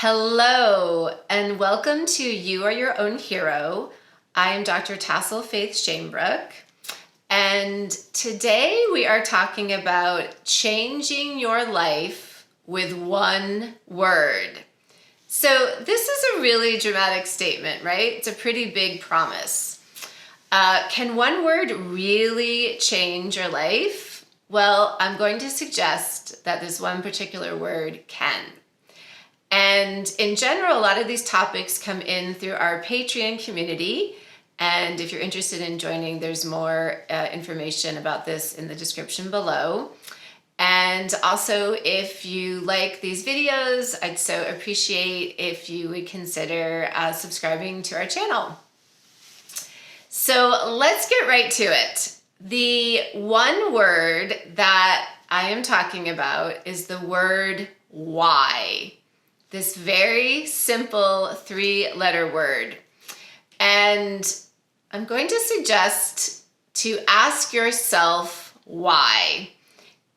Hello, and welcome to You Are Your Own Hero. I am Dr. Tassel Faith Shamebrook, and today we are talking about changing your life with one word. So this is a really dramatic statement, right? It's a pretty big promise. Can one word really change your life? Well, I'm going to suggest that this one particular word can. And in general, a lot of these topics come in through our Patreon community. And if you're interested in joining, there's more information about this in the description below. And also, if you like these videos, I'd so appreciate if you would consider subscribing to our channel. So let's get right to it. The one word that I am talking about is the word why. This very simple three-letter word. And I'm going to suggest to ask yourself why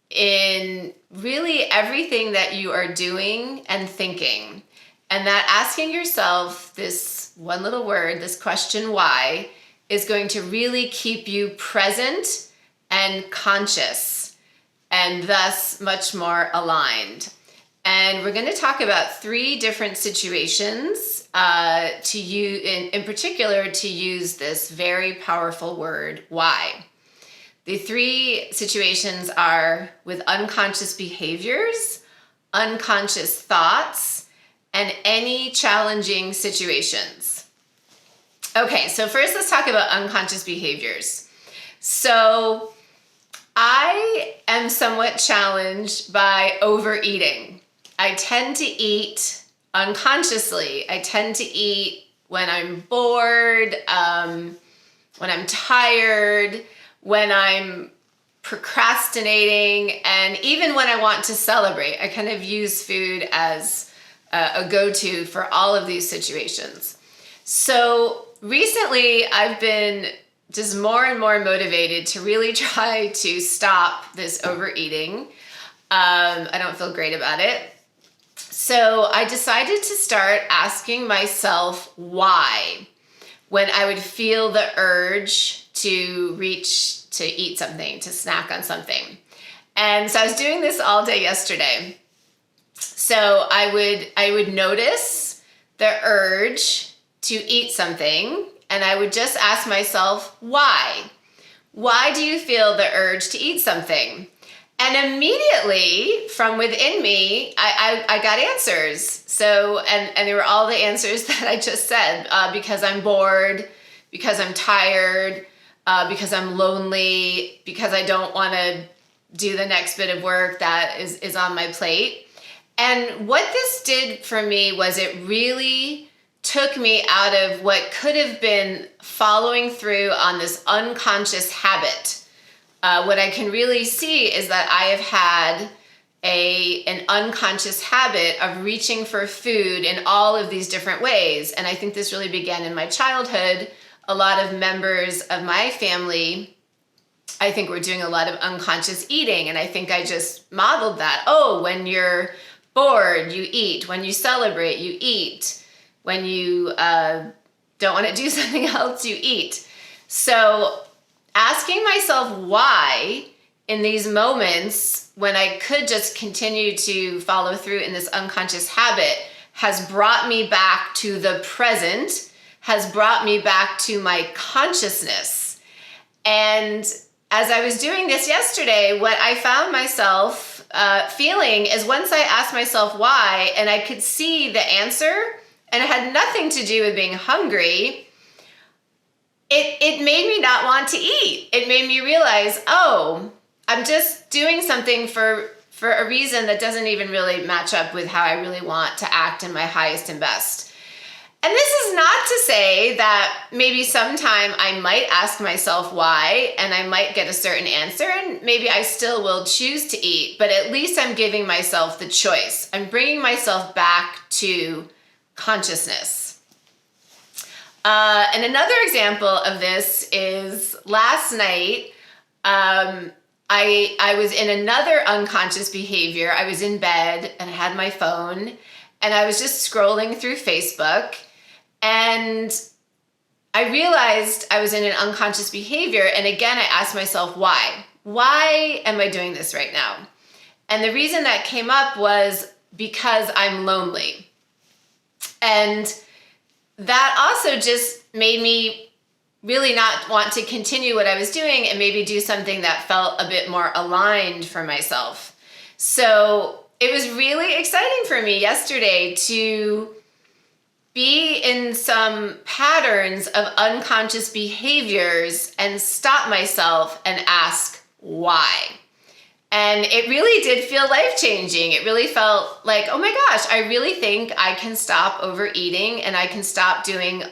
in really everything that you are doing and thinking. And that asking yourself this one little word, this question why, is going to really keep you present and conscious and thus much more aligned. And we're going to talk about three different situations to use, in particular, to use this very powerful word, why. The three situations are with unconscious behaviors, unconscious thoughts, and any challenging situations. Okay, so first let's talk about unconscious behaviors. So I am somewhat challenged by overeating. I tend to eat unconsciously. I tend to eat when I'm bored, when I'm tired, when I'm procrastinating, and even when I want to celebrate. I kind of use food as a go-to for all of these situations. So recently, I've been just more and more motivated to really try to stop this overeating. I don't feel great about it. So I decided to start asking myself why when I would feel the urge to reach to eat something, to snack on something. And so I was doing this all day yesterday. So I would notice the urge to eat something, and I would just ask myself, why? Why do you feel the urge to eat something? And immediately from within me, I got answers. So, and they were all the answers that I just said, because I'm bored, because I'm tired, because I'm lonely, because I don't want to do the next bit of work that is on my plate. And what this did for me was it really took me out of what could have been following through on this unconscious habit. What I can really see is that I have had an unconscious habit of reaching for food in all of these different ways. And I think this really began in my childhood. A lot of members of my family, I think, were doing a lot of unconscious eating. And I think I just modeled that. Oh, when you're bored, you eat. When you celebrate, you eat. When you don't want to do something else, you eat. So asking myself why in these moments when I could just continue to follow through in this unconscious habit has brought me back to the present, has brought me back to my consciousness. And as I was doing this yesterday, what I found myself feeling is once I asked myself why, and I could see the answer, and it had nothing to do with being hungry, it made me not want to eat. It made me realize, oh, I'm just doing something for a reason that doesn't even really match up with how I really want to act in my highest and best. And this is not to say that maybe sometime I might ask myself why, and I might get a certain answer, and maybe I still will choose to eat, but at least I'm giving myself the choice. I'm bringing myself back to consciousness. And another example of this is last night, I was in another unconscious behavior. I was in bed and I had my phone, and I was just scrolling through Facebook, and I realized I was in an unconscious behavior. And again, I asked myself, why? Why am I doing this right now? And the reason that came up was because I'm lonely. And that also just made me really not want to continue what I was doing and maybe do something that felt a bit more aligned for myself. So it was really exciting for me yesterday to be in some patterns of unconscious behaviors and stop myself and ask why. And it really did feel life-changing. It really felt like, oh my gosh, I really think I can stop overeating and I can stop doing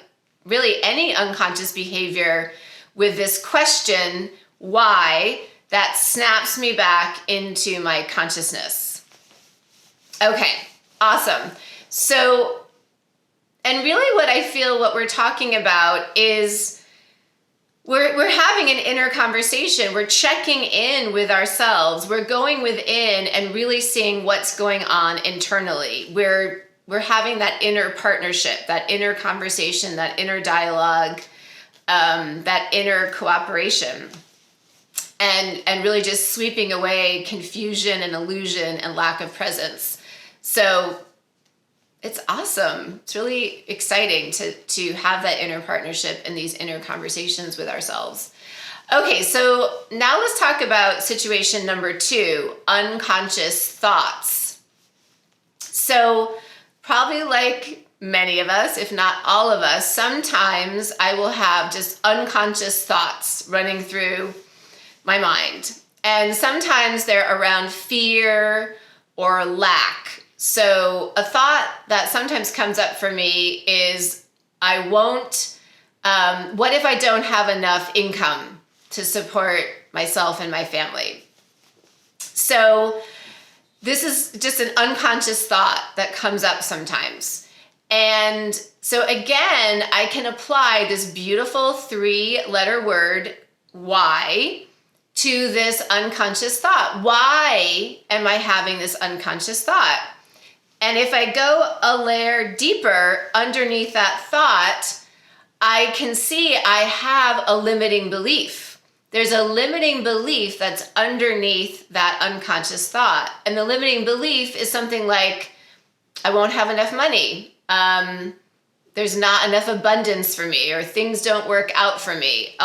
really any unconscious behavior with this question, why, that snaps me back into my consciousness. Okay, awesome. So, and really what I feel what we're talking about is we're having an inner conversation. We're checking in with ourselves. We're going within and really seeing what's going on internally. We're having that inner partnership, that inner conversation, that inner dialogue, that inner cooperation, and really just sweeping away confusion and illusion and lack of presence. So it's awesome. It's really exciting to have that inner partnership and these inner conversations with ourselves. Okay, so now let's talk about situation number 2, unconscious thoughts. So probably like many of us, if not all of us, sometimes I will have just unconscious thoughts running through my mind. And sometimes they're around fear or lack. So a thought that sometimes comes up for me is, what if I don't have enough income to support myself and my family? So this is just an unconscious thought that comes up sometimes. And so again, I can apply this beautiful 3-letter word, why, to this unconscious thought. Why am I having this unconscious thought? And if I go a layer deeper underneath that thought, I can see I have a limiting belief. There's a limiting belief that's underneath that unconscious thought. And the limiting belief is something like, I won't have enough money. There's not enough abundance for me, or things don't work out for me.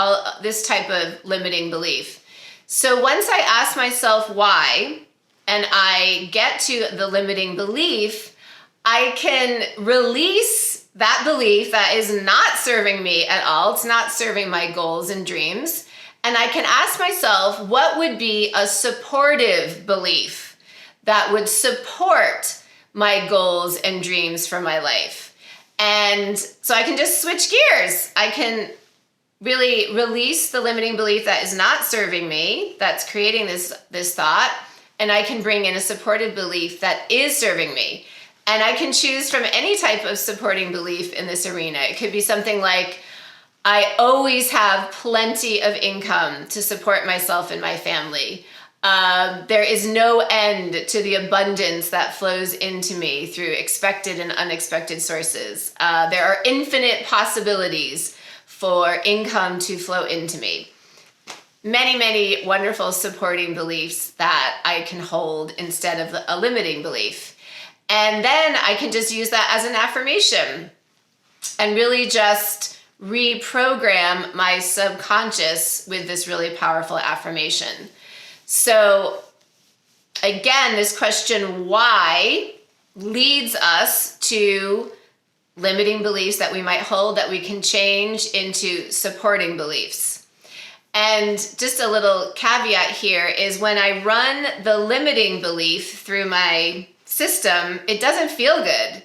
This type of limiting belief. So once I ask myself why, and I get to the limiting belief, I can release that belief that is not serving me at all. It's not serving my goals and dreams. And I can ask myself, what would be a supportive belief that would support my goals and dreams for my life? And so I can just switch gears. I can really release the limiting belief that is not serving me, that's creating this thought, and I can bring in a supportive belief that is serving me. And I can choose from any type of supporting belief in this arena. It could be something like, I always have plenty of income to support myself and my family. There is no end to the abundance that flows into me through expected and unexpected sources. There are infinite possibilities for income to flow into me. Many, many wonderful supporting beliefs that I can hold instead of a limiting belief. And then I can just use that as an affirmation and really just reprogram my subconscious with this really powerful affirmation. So again, this question, why, leads us to limiting beliefs that we might hold that we can change into supporting beliefs. And just a little caveat here is when I run the limiting belief through my system, it doesn't feel good.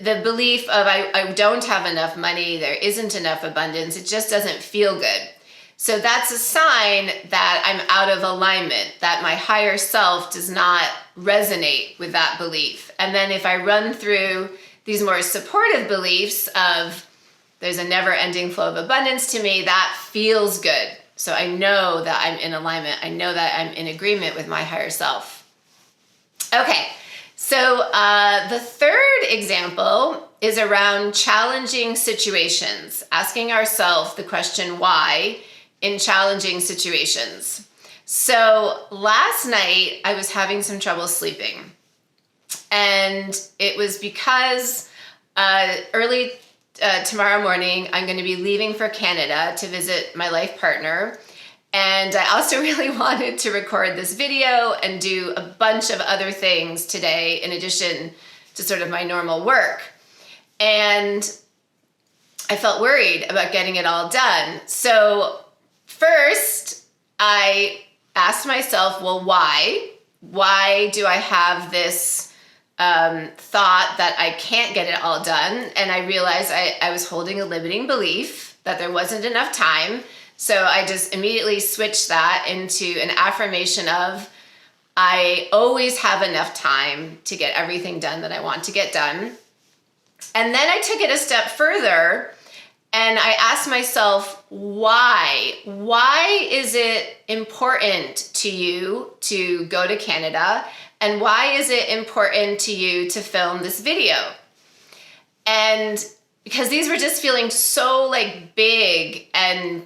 The belief of I don't have enough money, there isn't enough abundance, it just doesn't feel good. So that's a sign that I'm out of alignment, that my higher self does not resonate with that belief. And then if I run through these more supportive beliefs of there's a never-ending flow of abundance to me, that feels good. So I know that I'm in alignment. I know that I'm in agreement with my higher self. Okay, so the third example is around challenging situations, asking ourselves the question why in challenging situations. So last night I was having some trouble sleeping, and it was because early tomorrow morning I'm going to be leaving for Canada to visit my life partner. And I also really wanted to record this video and do a bunch of other things today in addition to sort of my normal work. And I felt worried about getting it all done. So first, I asked myself, well, why? Why do I have this thought that I can't get it all done? And I realized I was holding a limiting belief that there wasn't enough time. So I just immediately switched that into an affirmation of, I always have enough time to get everything done that I want to get done. And then I took it a step further and I asked myself, why? Why is it important to you to go to Canada? And why is it important to you to film this video? And because these were just feeling so like big and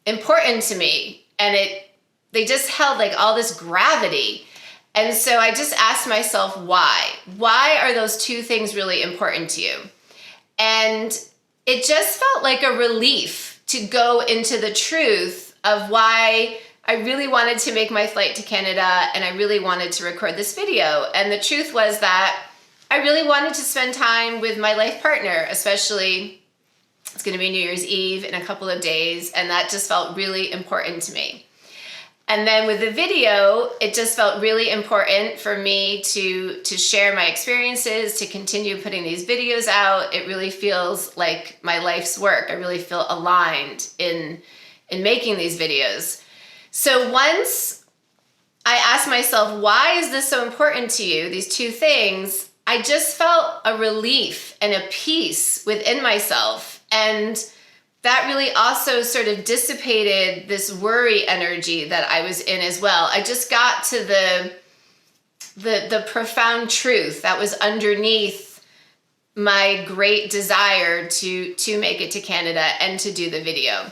important to me, and they just held like all this gravity. And so I just asked myself, why are those two things really important to you? And it just felt like a relief to go into the truth of why I really wanted to make my flight to Canada and I really wanted to record this video. And the truth was that I really wanted to spend time with my life partner, especially it's going to be New Year's Eve in a couple of days, and that just felt really important to me. And then with the video, it just felt really important for me to share my experiences, to continue putting these videos out. It really feels like my life's work. I really feel aligned in making these videos. So once I asked myself, why is this so important to you, these two things, I just felt a relief and a peace within myself. And that really also sort of dissipated this worry energy that I was in as well. I just got to the profound truth that was underneath my great desire to make it to Canada and to do the video.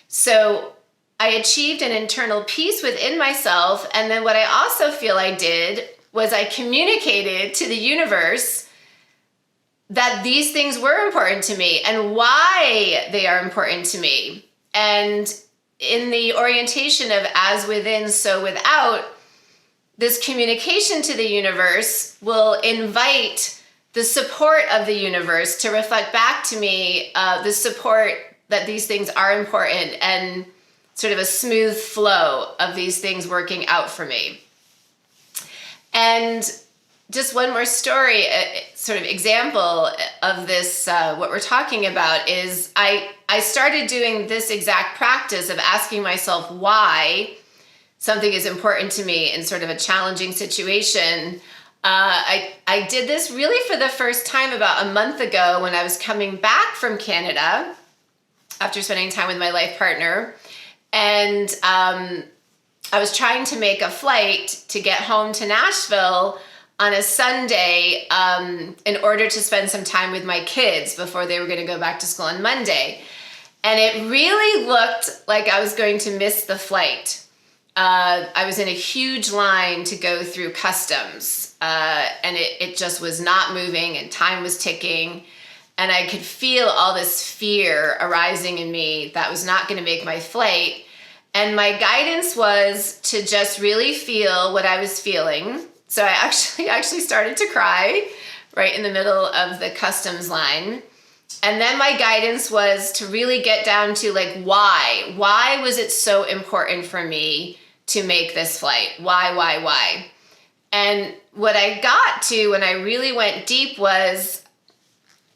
So I achieved an internal peace within myself. And then what I also feel I did was I communicated to the universe that these things were important to me and why they are important to me. And in the orientation of as within, so without, this communication to the universe will invite the support of the universe to reflect back to me the support that these things are important and sort of a smooth flow of these things working out for me. And just one more story, sort of example of this, what we're talking about is I started doing this exact practice of asking myself why something is important to me in sort of a challenging situation. I did this really for the first time about a month ago when I was coming back from Canada after spending time with my life partner. And I was trying to make a flight to get home to Nashville on a Sunday in order to spend some time with my kids before they were going to go back to school on Monday. And it really looked like I was going to miss the flight. I was in a huge line to go through customs, and it just was not moving and time was ticking. And I could feel all this fear arising in me that was not going to make my flight. And my guidance was to just really feel what I was feeling. So I actually started to cry right in the middle of the customs line. And then my guidance was to really get down to like, why? Why was it so important for me to make this flight? Why? And what I got to when I really went deep was,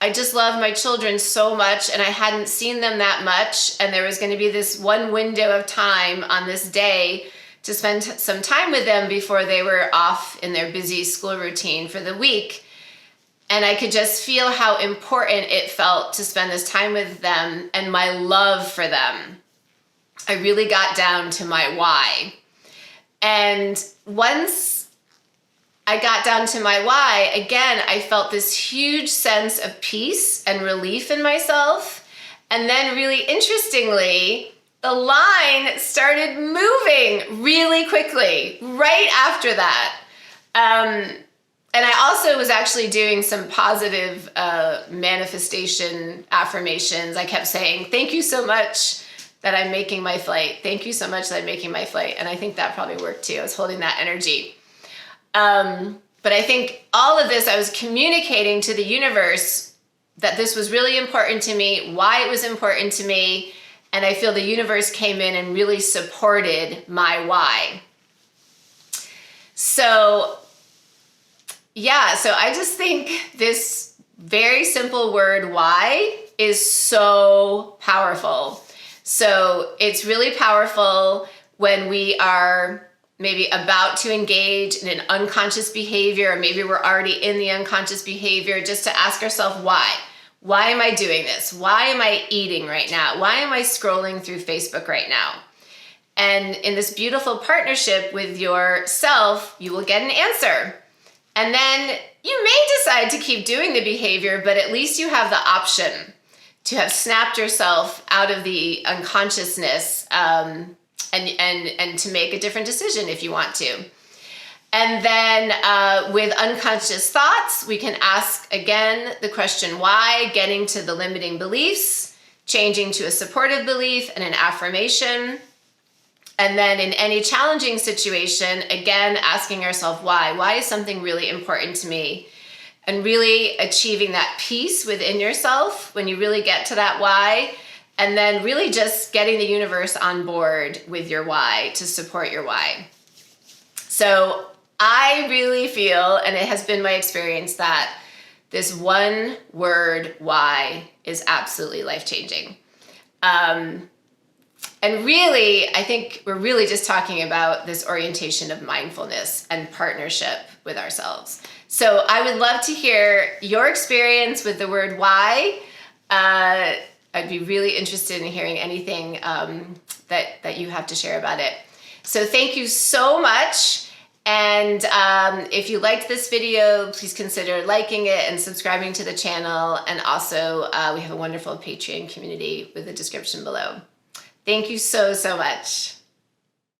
I just love my children so much and I hadn't seen them that much. And there was going to be this one window of time on this day to spend some time with them before they were off in their busy school routine for the week. And I could just feel how important it felt to spend this time with them and my love for them. I really got down to my why. And once I got down to my why, again, I felt this huge sense of peace and relief in myself. And then really interestingly, the line started moving really quickly right after that. And I also was actually doing some positive manifestation affirmations. I kept saying, thank you so much that I'm making my flight. Thank you so much that I'm making my flight. And I think that probably worked too. I was holding that energy. But I think all of this, I was communicating to the universe that this was really important to me, why it was important to me. And I feel the universe came in and really supported my why. So yeah, so I just think this very simple word why is so powerful. So it's really powerful when we are maybe about to engage in an unconscious behavior, or maybe we're already in the unconscious behavior, just to ask ourselves why. Why am I doing this? Why am I eating right now? Why am I scrolling through Facebook right now? And in this beautiful partnership with yourself, you will get an answer. And then you may decide to keep doing the behavior, but at least you have the option to have snapped yourself out of the unconsciousness and to make a different decision if you want to. And then with unconscious thoughts, we can ask again the question why, getting to the limiting beliefs, changing to a supportive belief and an affirmation. And then in any challenging situation, again, asking ourselves why. Why is something really important to me? And really achieving that peace within yourself when you really get to that why. And then really just getting the universe on board with your why to support your why. So I really feel, and it has been my experience, that this one word why is absolutely life-changing. And really, I think we're really just talking about this orientation of mindfulness and partnership with ourselves. So I would love to hear your experience with the word why. I'd be really interested in hearing anything that you have to share about it. So thank you so much. And if you liked this video, please consider liking it and subscribing to the channel. And also, we have a wonderful Patreon community with the description below. Thank you so, so much.